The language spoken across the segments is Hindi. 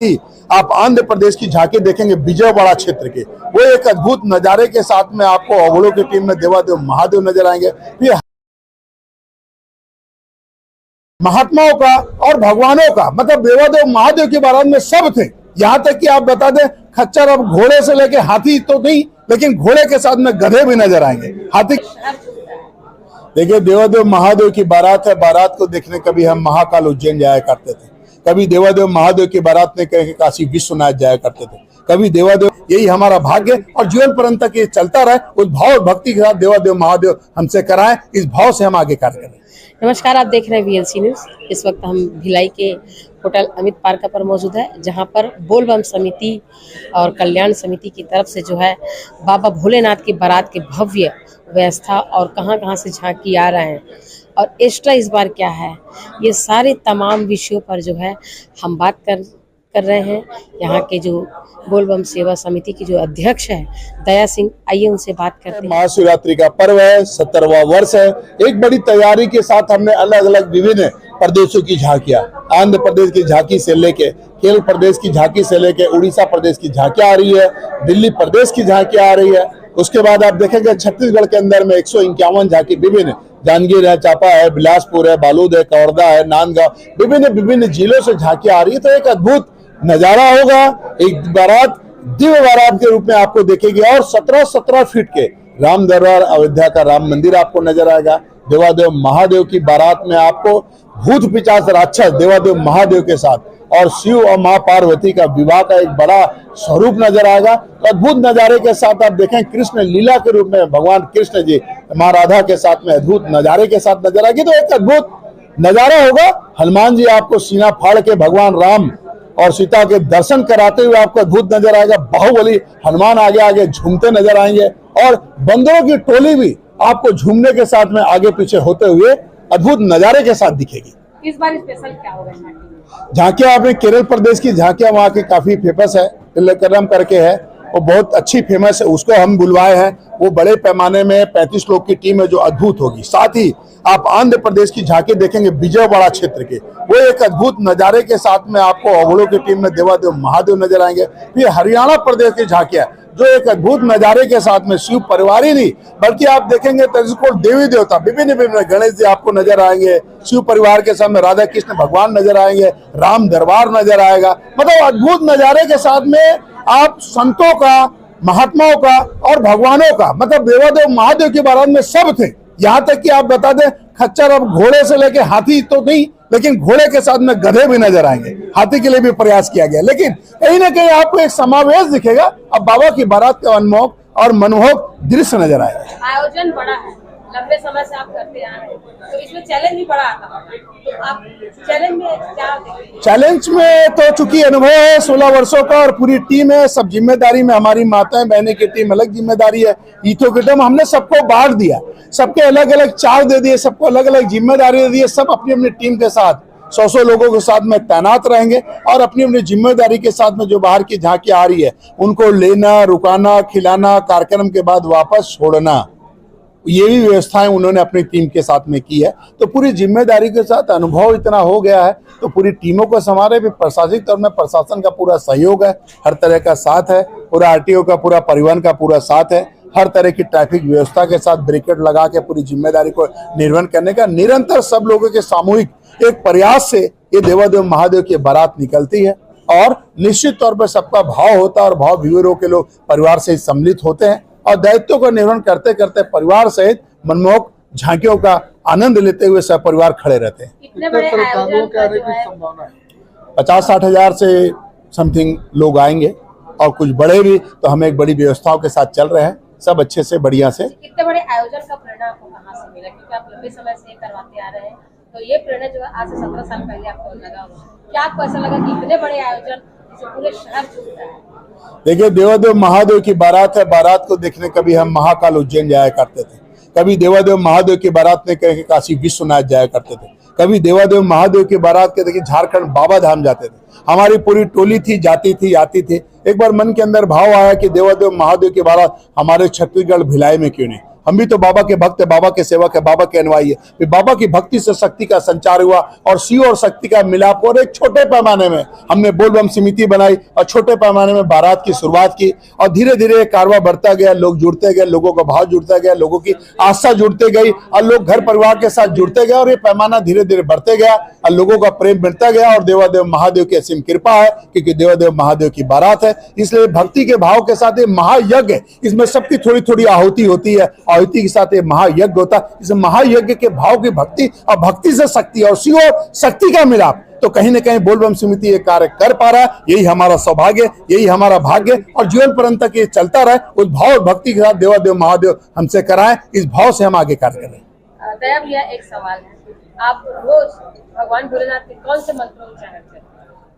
आप आंध्र प्रदेश की झांकी देखेंगे विजयवाड़ा क्षेत्र के, वो एक अद्भुत नजारे के साथ में आपको अवलों की टीम में देवादेव महादेव नजर आएंगे। फिर महात्माओं का और भगवानों का मतलब देवादेव महादेव के बारे में सब थे। यहाँ तक कि आप बता दें खच्चर अब घोड़े से लेके हाथी तो नहीं, लेकिन घोड़े के साथ में गधे भी नजर आएंगे। हाथी देखिए देवादेव महादेव की बारात है, बारात को देखने कभी हम महाकाल उज्जैन जाया करते थे, कभी देवादेव महादेव की बारात में कहीं काशी विश्वनाथ जाया करते थे, कभी देवादेव। यही हमारा भाग्य और जीवन पर्यंत तक ये चलता रहे। उस भाव और भक्ति के साथ देवादेव महादेव हमसे कराएं, इस भाव से हम आगे कार्य करें। नमस्कार, आप देख रहे हैं VLC न्यूज़। इस वक्त हम भिलाई के होटल अमित पार्क पर मौजूद है, जहां पर बोलबम समिति और कल्याण समिति की तरफ से जो है बाबा भोलेनाथ की बारात की भव्य व्यवस्था और कहां से झांकी आ रहे हैं और एक्स्ट्रा इस बार क्या है, ये सारे तमाम विषयों पर जो है हम बात कर रहे हैं। यहाँ के जो बोलबम सेवा समिति की जो अध्यक्ष है दया सिंह, आइए उनसे बात करते हैं। महाशिवरात्रि का पर्व है, 70वां वर्ष है। एक बड़ी तैयारी के साथ हमने अलग अलग विभिन्न प्रदेशों की झांकियां, आंध्र प्रदेश की झांकी से लेके केरल प्रदेश की झांकी से लेके उड़ीसा प्रदेश की झांकियां आ रही है, दिल्ली प्रदेश की झांकियां आ रही है। उसके बाद आप देखेंगे छत्तीसगढ़ के अंदर में 151 झांकी, विभिन्न जांजगीर है, चांपा है, बिलासपुर है, बालोद है, कवर्धा है, नांदगांव, विभिन्न जिलों से झांकियां आ रही है। तो एक अद्भुत नजारा होगा। एक बारात दिव्य बारात के रूप में आपको देखेगी और 17 फीट के राम दरबार अयोध्या का राम मंदिर आपको नजर आएगा। देवादेव महादेव की बारात में आपको भूत पिशाच राक्षस देवादेव महादेव के साथ और शिव और मां पार्वती का विवाह का एक बड़ा स्वरूप नजर आएगा। तो अद्भुत नजारे के साथ आप देखें कृष्ण लीला के रूप में भगवान कृष्ण जी मां राधा के साथ में अद्भुत नजारे के साथ नजर आएगी। तो एक अद्भुत नजारा होगा। हनुमान जी आपको सीना फाड़ के भगवान राम और सीता के दर्शन कराते हुए आपको अद्भुत नजर आएगा। बाहुबली हनुमान आगे आगे झूमते नजर आएंगे और बंदरों की टोली भी आपको झूमने के साथ में आगे पीछे होते हुए अद्भुत नजारे के साथ दिखेगी। इस बार स्पेशल क्या होगा? झांकियां आपने केरल प्रदेश की झांकियां वहाँ की काफी फेमस है, तिलकरम करके है, वो बहुत अच्छी फेमस है, उसको हम बुलवाए हैं। वो बड़े पैमाने में 35 लोग की टीम है जो अद्भुत होगी। साथ ही आप आंध्र प्रदेश की झांकी देखेंगे विजयवाड़ा क्षेत्र के, वो एक अद्भुत नजारे के साथ में आपको अवलों की टीम में देवादेव महादेव नजर आएंगे। फिर हरियाणा प्रदेश की झांकियां जो एक अद्भुत नजारे के साथ में शिव परिवार ही नहीं बल्कि आप देखेंगे देवी देवता विभिन्न गणेश जी आपको नजर आएंगे, शिव परिवार के सामने राधा कृष्ण भगवान नजर आएंगे, राम दरबार नजर आएगा। मतलब अद्भुत नजारे के साथ में आप संतों का, महात्माओं का और भगवानों का मतलब देवादेव महादेव के बारे में सब थे। यहाँ तक कि आप बता दें खच्चर अब घोड़े से लेके हाथी तो नहीं, लेकिन घोड़े के साथ में गधे भी नजर आएंगे। हाथी के लिए भी प्रयास किया गया, लेकिन कहीं ना कहीं आपको एक समावेश दिखेगा। अब बाबा की बारात का अनमोहक और मनमोहक दृश्य नजर आएगा। आयोजन बड़ा है, लंबे समय से आप करते आ रहे हैं, तो इसमें चैलेंज भी बड़ा आता है। तो आप चैलेंज में क्या देखते हैं? चैलेंज में तो चूंकि अनुभव है 16 वर्षों का और पूरी टीम है, सब जिम्मेदारी में हमारी माताएं बहनें की टीम अलग जिम्मेदारी है। ईथो की टीम हमने सबको बांट दिया, सबके अलग अलग चार्ज दे दिए, सबको अलग अलग जिम्मेदारी दे दी। सब अपनी अपनी टीम के साथ 100 लोगों के साथ में तैनात रहेंगे और अपनी अपनी जिम्मेदारी के साथ में जो बाहर की झांकी आ रही है उनको लेना, रुकाना, खिलाना, कार्यक्रम के बाद वापस छोड़ना, ये भी व्यवस्थाएं उन्होंने अपनी टीम के साथ में की है। तो पूरी जिम्मेदारी के साथ अनुभव इतना हो गया है तो पूरी टीमों को संभाले भी प्रशासनिक तौर में प्रशासन का पूरा सहयोग है, हर तरह का साथ है, पूरा RTO का पूरा परिवहन का पूरा साथ है, हर तरह की ट्रैफिक व्यवस्था के साथ बैरिकेड लगा के पूरी जिम्मेदारी को निर्वहन करने का निरंतर सब लोगों के सामूहिक एक प्रयास से ये देवादेव महादेव की बारात निकलती है। और निश्चित तौर पर सबका भाव होता है और भाव विवरों के लोग परिवार से सम्मिलित होते हैं और दायित्वों का निर्वहन करते करते परिवार सहित मनमोहक झांकियों का आनंद लेते हुए सब परिवार खड़े रहते हैं। इतने बड़े आयोजन का जो है 50-60 हजार से समथिंग लोग आएंगे और कुछ बड़े भी, तो हम एक बड़ी व्यवस्थाओं के साथ चल रहे हैं, सब अच्छे से बढ़िया से। इतने बड़े आयोजन का प्रेरणा आपको कहाँ से मिला? क्योंकि आप लंबे समय से करवाते आ रहे हैं, तो ये प्रेरणा जो है आज से 17 साल पहले आपको लगा, क्या आपको ऐसा लगा कि इतने बड़े आयोजन पूरे शहर झूमता है? देखिए देवादेव महादेव की बारात है, बारात को देखने कभी हम महाकाल उज्जैन जाया करते थे, कभी देवादेव महादेव की बारात में कहीं काशी विश्वनाथ जाया करते थे, कभी देवादेव महादेव की बारात के देखिए झारखंड बाबा धाम जाते थे। हमारी पूरी टोली थी, जाती थी आती थी। एक बार मन के अंदर भाव आया कि देवादेव महादेव की बारात हमारे छत्तीसगढ़ भिलाई में क्यों नहीं। हम भी तो बाबा के भक्त है, बाबा के सेवक है, बाबा के अनुयायी है। फिर बाबा की भक्ति से शक्ति का संचार हुआ और शिव और शक्ति का मिलाप, और एक छोटे पैमाने में हमने बोलबम समिति बनाई और छोटे पैमाने में बारात की शुरुआत की, और धीरे धीरे कारवां बढ़ता गया, लोग जुड़ते गए, लोगों का भाव जुड़ता गया, लोगों की आस्था जुड़ते गई और लोग घर परिवार के साथ जुड़ते गए, और ये पैमाना धीरे धीरे बढ़ते गया और लोगों का प्रेम बढ़ता गया। और देवादेव महादेव की असीम कृपा है, क्योंकि देवादेव महादेव की बारात है, इसलिए भक्ति के भाव के साथ ये महायज्ञ है। इसमें सबकी थोड़ी थोड़ी आहुति होती है, आहुति के साथ ये महायज्ञ होता है। इस महायज्ञ के भाव की भक्ति और भक्ति से शक्ति और शिव और शक्ति का मिलाप, तो कहीं ना कहीं बोलबम समिति ये कार्य कर पा रहा है। यही हमारा सौभाग्य, यही हमारा भाग्य, और जीवन पर्यंत तक ये चलता रहे। उस भाव और भक्ति के साथ देवादेव महादेव हमसे कराएं, इस भाव से हम आगे कार्य करें। दया भैया, एक सवाल है, आप रोज भगवान भोलेनाथ के कौन से मंत्रों उच्चारण करते हैं?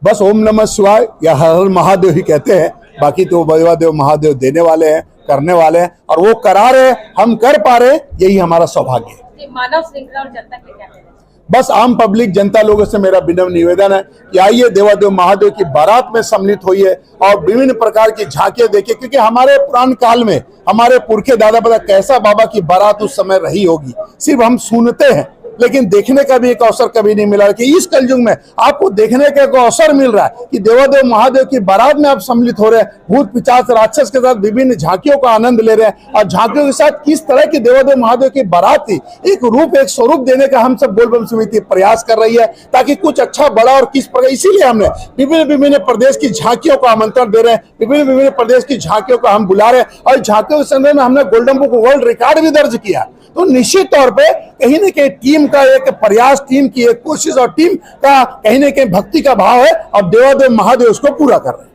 बस ओम नमः शिवाय या हर हर महादेव ही कहते हैं, बाकी तो देवादेव महादेव देने वाले हैं, करने वाले हैं, और वो करा रहे, हम कर पा रहे, यही हमारा सौभाग्य है। मानव श्रृंखला और जनता के क्या कहना है? बस आम पब्लिक जनता लोगों से मेरा विनम्र निवेदन है कि आइए देवादेव महादेव की बारात में सम्मिलित होइए और विभिन्न प्रकार की झांकियां देखिए, क्योंकि हमारे पुरान काल में हमारे पुरखे दादा दादा कैसा बाबा की बारात उस समय रही होगी, सिर्फ हम सुनते हैं, लेकिन देखने का भी एक अवसर कभी नहीं मिला। कि इस कलयुग में आपको देखने का एक अवसर मिल रहा है कि देवादेव महादेव की बारात में आप सम्मिलित हो रहे हैं, भूत पिशाच राक्षस के साथ विभिन्न झांकियों का आनंद ले रहे हैं, और झांकियों के साथ किस तरह की देवादेव महादेव की बारात थी, एक रूप एक स्वरूप देने का हम सब बोलबम समिति प्रयास कर रही है, ताकि कुछ अच्छा बड़ा और किस प्रकार, इसीलिए हमने विभिन्न प्रदेश की झांकियों को आमंत्रण दे रहे हैं, विभिन्न प्रदेश की झांकियों को हम बुला रहे हैं, और झांकियों के संदर्भ में हमने गोल्डन बुक वर्ल्ड रिकॉर्ड भी दर्ज किया। तो निश्चित तौर पे कहीं न कहीं टीम का एक प्रयास, टीम की एक कोशिश और टीम का कहीं न कहीं भक्ति का भाव है, और देवादेव महादेव उसको पूरा कर रहे हैं।